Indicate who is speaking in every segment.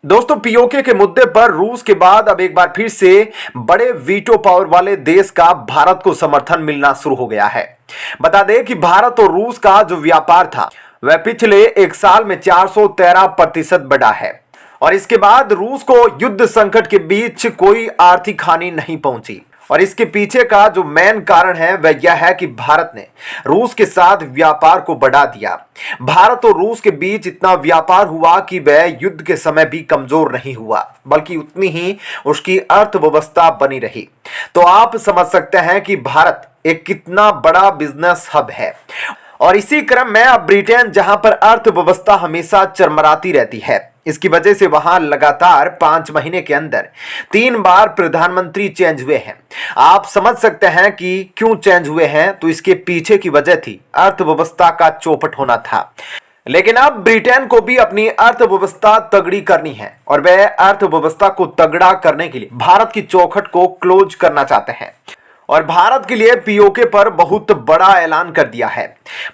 Speaker 1: दोस्तों, पीओके के मुद्दे पर रूस के बाद अब एक बार फिर से बड़े वीटो पावर वाले देश का भारत को समर्थन मिलना शुरू हो गया है। बता दें कि भारत और रूस का जो व्यापार था वह पिछले एक साल में 413% बढ़ा है और इसके बाद रूस को युद्ध संकट के बीच कोई आर्थिक हानि नहीं पहुंची। और इसके पीछे का जो मेन कारण है वह यह है कि भारत ने रूस के साथ व्यापार को बढ़ा दिया। भारत और रूस के बीच इतना व्यापार हुआ कि वह युद्ध के समय भी कमजोर नहीं हुआ, बल्कि उतनी ही उसकी अर्थव्यवस्था बनी रही। तो आप समझ सकते हैं कि भारत एक कितना बड़ा बिजनेस हब है। और इसी क्रम में अब ब्रिटेन, जहां पर अर्थव्यवस्था हमेशा चरमराती रहती है, इसकी वजह से वहां लगातार 5 महीने के अंदर 3 बार प्रधानमंत्री चेंज हुए हैं। आप समझ सकते हैं कि क्यों चेंज हुए हैं। तो इसके पीछे की वजह थी अर्थव्यवस्था का चौपट होना था। लेकिन अब ब्रिटेन को भी अपनी अर्थव्यवस्था तगड़ी करनी है और वह अर्थव्यवस्था को तगड़ा करने के लिए भारत की चौखट को क्लोज करना चाहते हैं और भारत के लिए पीओके पर बहुत बड़ा ऐलान कर दिया है।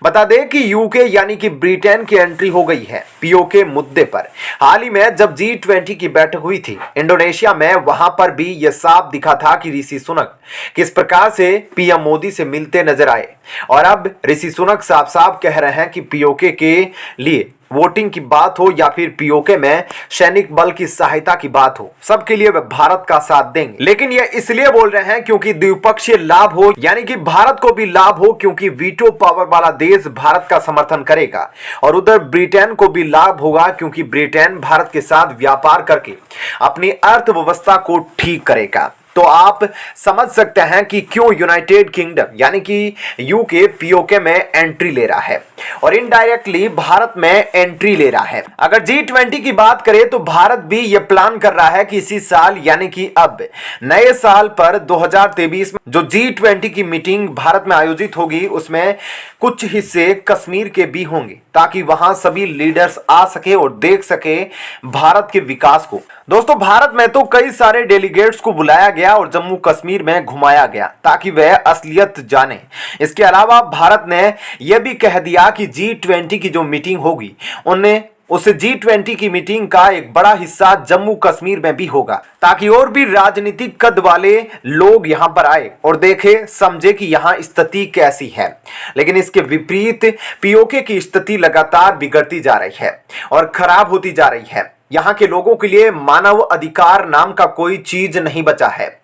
Speaker 1: बता दें कि यूके यानी कि ब्रिटेन की एंट्री हो गई है पीओके मुद्दे पर। हाल ही में जब G20 की बैठक हुई थी इंडोनेशिया में, वहां पर भी यह साफ दिखा था कि ऋषि सुनक किस प्रकार से पीएम मोदी से मिलते नजर आए। और अब ऋषि सुनक साफ साफ कह रहे हैं कि पीओके के लिए वोटिंग की बात हो या फिर पीओके में सैनिक बल की सहायता की बात हो, सबके लिए वे भारत का साथ देंगे। लेकिन ये इसलिए बोल रहे हैं क्योंकि द्विपक्षीय लाभ हो, यानी कि भारत को भी लाभ हो, क्योंकि वीटो पावर वाला देश भारत का समर्थन करेगा और उधर ब्रिटेन को भी लाभ होगा क्योंकि ब्रिटेन भारत के साथ व्यापार करके अपनी अर्थव्यवस्था को ठीक करेगा। तो आप समझ सकते हैं कि क्यों यूनाइटेड किंगडम यानी कि यूके पीओके में एंट्री ले रहा है और इनडायरेक्टली भारत में एंट्री ले रहा है। अगर G20 की बात करें तो भारत भी यह प्लान कर रहा है कि इसी साल यानी कि अब नए साल पर 2023 में जो G20 की मीटिंग भारत में आयोजित होगी उसमें कुछ हिस्से कश्मीर के भी होंगे ताकि वहां सभी लीडर्स आ सके और देख सके भारत के विकास को। दोस्तों, भारत में तो कई सारे डेलीगेट्स को बुलाया गया और जम्मू कश्मीर में घुमाया गया ताकि वह असलियत जाने। इसके अलावा भारत ने यह भी कह दिया कि G20 की जो मीटिंग होगी उस G20 की मीटिंग का एक बड़ा हिस्सा जम्मू कश्मीर में भी होगा ताकि और भी राजनीतिक कद वाले लोग यहां पर आए और देखे समझे कि यहां स्थिति कैसी है। लेकिन इसके विपरीत पीओके की स्थिति लगातार बिगड़ती जा रही है और खराब होती जा रही है। यहां के लोगों के लिए मानव अधिकार नाम का कोई चीज नहीं बचा है।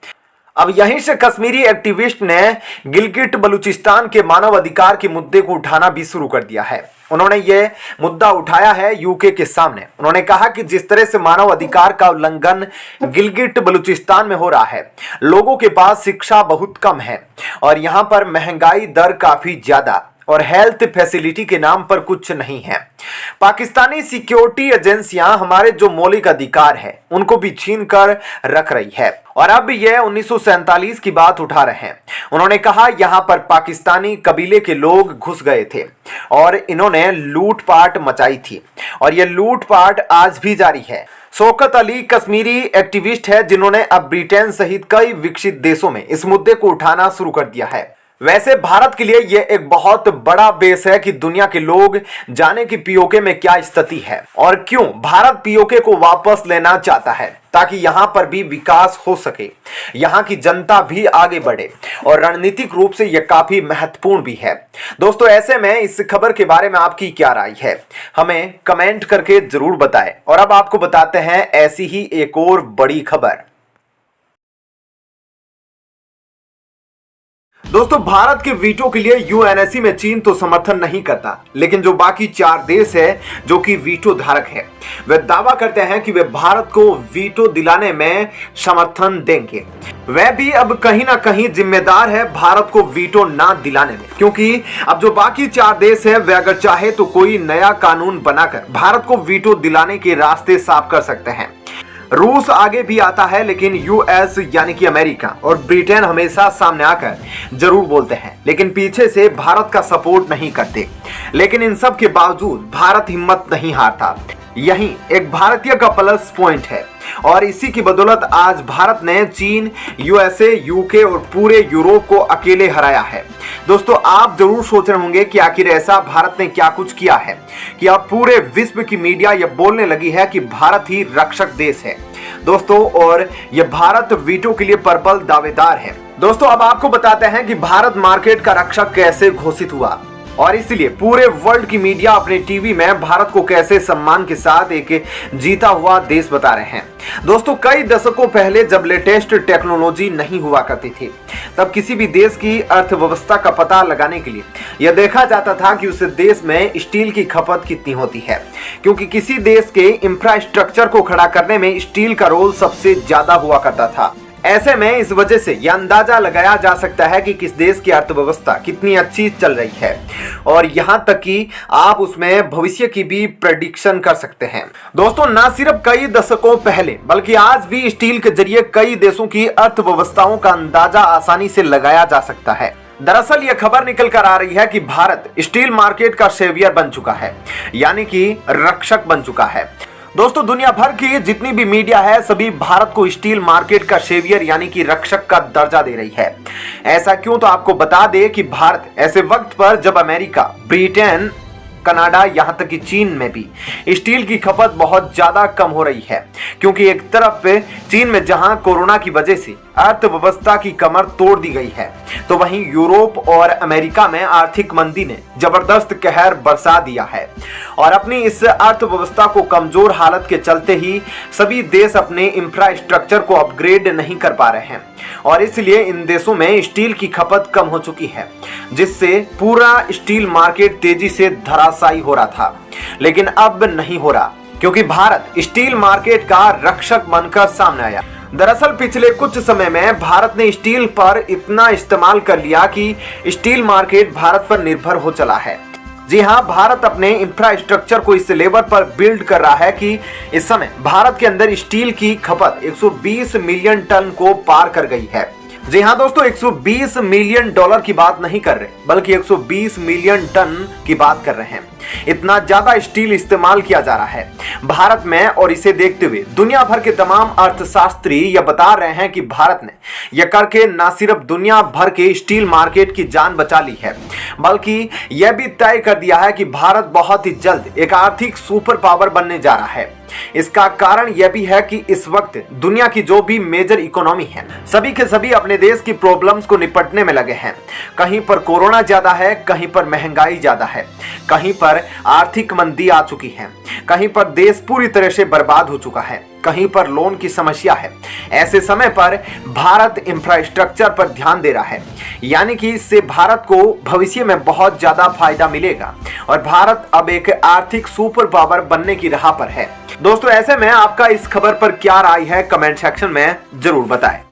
Speaker 1: अब यहीं से कश्मीरी एक्टिविस्ट ने गिलगिट बलूचिस्तान के मानव अधिकार के मुद्दे को उठाना भी शुरू कर दिया है। उन्होंने ये मुद्दा उठाया है यूके के सामने। उन्होंने कहा कि जिस तरह से मानव अधिकार का उल्लंघन गिलगिट बलूचिस्तान में हो रहा है, लोगों के पास शिक्षा बहुत कम है और यहां पर महंगाई दर काफी ज्यादा और हेल्थ फैसिलिटी के नाम पर कुछ नहीं है। पाकिस्तानी सिक्योरिटी एजेंसियां हमारे जो मौलिक अधिकार है उनको भी छीन कर रख रही है और अब यह 1947 की बात उठा रहे हैं। उन्होंने कहा यहां पर पाकिस्तानी कबीले के लोग घुस गए थे और इन्होंने लूटपाट मचाई थी और यह लूटपाट आज भी जारी है। शौकत अली कश्मीरी एक्टिविस्ट है जिन्होंने अब ब्रिटेन सहित कई विकसित देशों में इस मुद्दे को उठाना शुरू कर दिया है। वैसे भारत के लिए यह एक बहुत बड़ा बेस है कि दुनिया के लोग जाने कि पीओके में क्या स्थिति है और क्यों भारत पीओके को वापस लेना चाहता है ताकि यहां पर भी विकास हो सके, यहां की जनता भी आगे बढ़े और रणनीतिक रूप से यह काफी महत्वपूर्ण भी है। दोस्तों, ऐसे में इस खबर के बारे में आपकी क्या राय है, हमें कमेंट करके जरूर बताएं। और अब आपको बताते हैं ऐसी ही एक और बड़ी खबर। दोस्तों, भारत के वीटो के लिए यूएनएससी में चीन तो समर्थन नहीं करता, लेकिन जो बाकी 4 देश है जो कि वीटो धारक है वे दावा करते हैं कि वे भारत को वीटो दिलाने में समर्थन देंगे। वह भी अब कहीं ना कहीं जिम्मेदार है भारत को वीटो ना दिलाने में, क्योंकि अब जो बाकी 4 देश है वे अगर चाहे तो कोई नया कानून बनाकर भारत को वीटो दिलाने के रास्ते साफ कर सकते हैं। रूस आगे भी आता है, लेकिन यूएस यानी कि अमेरिका और ब्रिटेन हमेशा सामने आकर जरूर बोलते हैं, लेकिन पीछे से भारत का सपोर्ट नहीं करते। लेकिन इन सब के बावजूद भारत हिम्मत नहीं हारता। यही एक भारतीय का प्लस पॉइंट है। और इसी की बदौलत आज भारत ने चीन, यूएसए, यूके और पूरे यूरोप को अकेले हराया है। दोस्तों, आप जरूर सोच रहे होंगे कि आखिर ऐसा भारत ने क्या कुछ किया है कि अब पूरे विश्व की मीडिया यह बोलने लगी है कि भारत ही रक्षक देश है। दोस्तों, और यह भारत वीटो के लिए प्रबल दावेदार है। दोस्तों, अब आपको बताते हैं कि भारत मार्केट का रक्षक कैसे घोषित हुआ और इसलिए पूरे वर्ल्ड की मीडिया अपने टीवी में भारत को कैसे सम्मान के साथ एक जीता हुआ देश बता रहे हैं। दोस्तों, कई दशकों पहले जब लेटेस्ट टेक्नोलॉजी नहीं हुआ करती थी, तब किसी भी देश की अर्थव्यवस्था का पता लगाने के लिए यह देखा जाता था कि उस देश में स्टील की खपत कितनी होती है, क्योंकि किसी देश के इंफ्रास्ट्रक्चर को खड़ा करने में स्टील का रोल सबसे ज्यादा हुआ करता था। ऐसे में इस वजह से यह अंदाजा लगाया जा सकता है कि किस देश की अर्थव्यवस्था कितनी अच्छी चल रही है और यहां तक कि आप उसमें भविष्य की भी प्रेडिक्शन कर सकते हैं। दोस्तों, न सिर्फ कई दशकों पहले बल्कि आज भी स्टील के जरिए कई देशों की अर्थव्यवस्थाओं का अंदाजा आसानी से लगाया जा सकता है। दरअसल यह खबर निकल कर आ रही है कि भारत स्टील मार्केट का सेवियर बन चुका है, यानी कि रक्षक बन चुका है। दोस्तों, दुनिया भर की जितनी भी मीडिया है सभी भारत को स्टील मार्केट का सेवियर यानी कि रक्षक का दर्जा दे रही है। ऐसा क्यों, तो आपको बता दें कि भारत ऐसे वक्त पर जब अमेरिका, ब्रिटेन, कनाडा, यहां तक कि चीन में भी स्टील की खपत बहुत ज्यादा कम हो रही है, क्योंकि एक तरफ चीन में जहां कोरोना की वजह से अर्थव्यवस्था की कमर तोड़ दी गई है, तो वहीं यूरोप और अमेरिका में आर्थिक मंदी ने जबरदस्त कहर बरसा दिया है और अपनी इस अर्थव्यवस्था को कमजोर हालत के चलते ही सभी देश अपने इंफ्रास्ट्रक्चर को अपग्रेड नहीं कर पा रहे हैं और इसलिए इन देशों में स्टील की खपत कम हो चुकी है, जिससे पूरा स्टील मार्केट तेजी से धराशायी हो रहा था। लेकिन अब नहीं हो रहा, क्योंकि भारत स्टील मार्केट का रक्षक बनकर सामने आया। दरअसल पिछले कुछ समय में भारत ने स्टील पर इतना इस्तेमाल कर लिया कि स्टील मार्केट भारत पर निर्भर हो चला है। जी हां, भारत अपने इंफ्रास्ट्रक्चर को इस लेवल पर बिल्ड कर रहा है कि इस समय भारत के अंदर स्टील की खपत 120 मिलियन टन को पार कर गई है। जी हां दोस्तों, 120 मिलियन डॉलर की बात नहीं कर रहे, बल्कि 120 मिलियन टन की बात कर रहे हैं। इतना ज्यादा स्टील इस्तेमाल किया जा रहा है भारत में और इसे देखते हुए दुनिया भर के तमाम अर्थशास्त्री यह बता रहे हैं कि भारत ने यह करके न सिर्फ दुनिया भर के स्टील मार्केट की जान बचा ली है, बल्कि यह भी तय कर दिया है कि भारत बहुत ही जल्द एक आर्थिक सुपर पावर बनने जा रहा है। इसका कारण यह भी है कि इस वक्त दुनिया की जो भी मेजर इकोनॉमी है, सभी के सभी अपने देश की प्रॉब्लम्स को निपटने में लगे हैं। कहीं पर कोरोना ज्यादा है, कहीं पर महंगाई ज्यादा है, कहीं पर आर्थिक मंदी आ चुकी है, कहीं पर देश पूरी तरह से बर्बाद हो चुका है, कहीं पर लोन की समस्या है। ऐसे समय पर भारत इंफ्रास्ट्रक्चर पर ध्यान दे रहा है, यानी कि इससे भारत को भविष्य में बहुत ज्यादा फायदा मिलेगा और भारत अब एक आर्थिक सुपर पावर बनने की राह पर है। दोस्तों, ऐसे में आपका इस खबर पर क्या राय है, कमेंट सेक्शन में जरूर बताएं।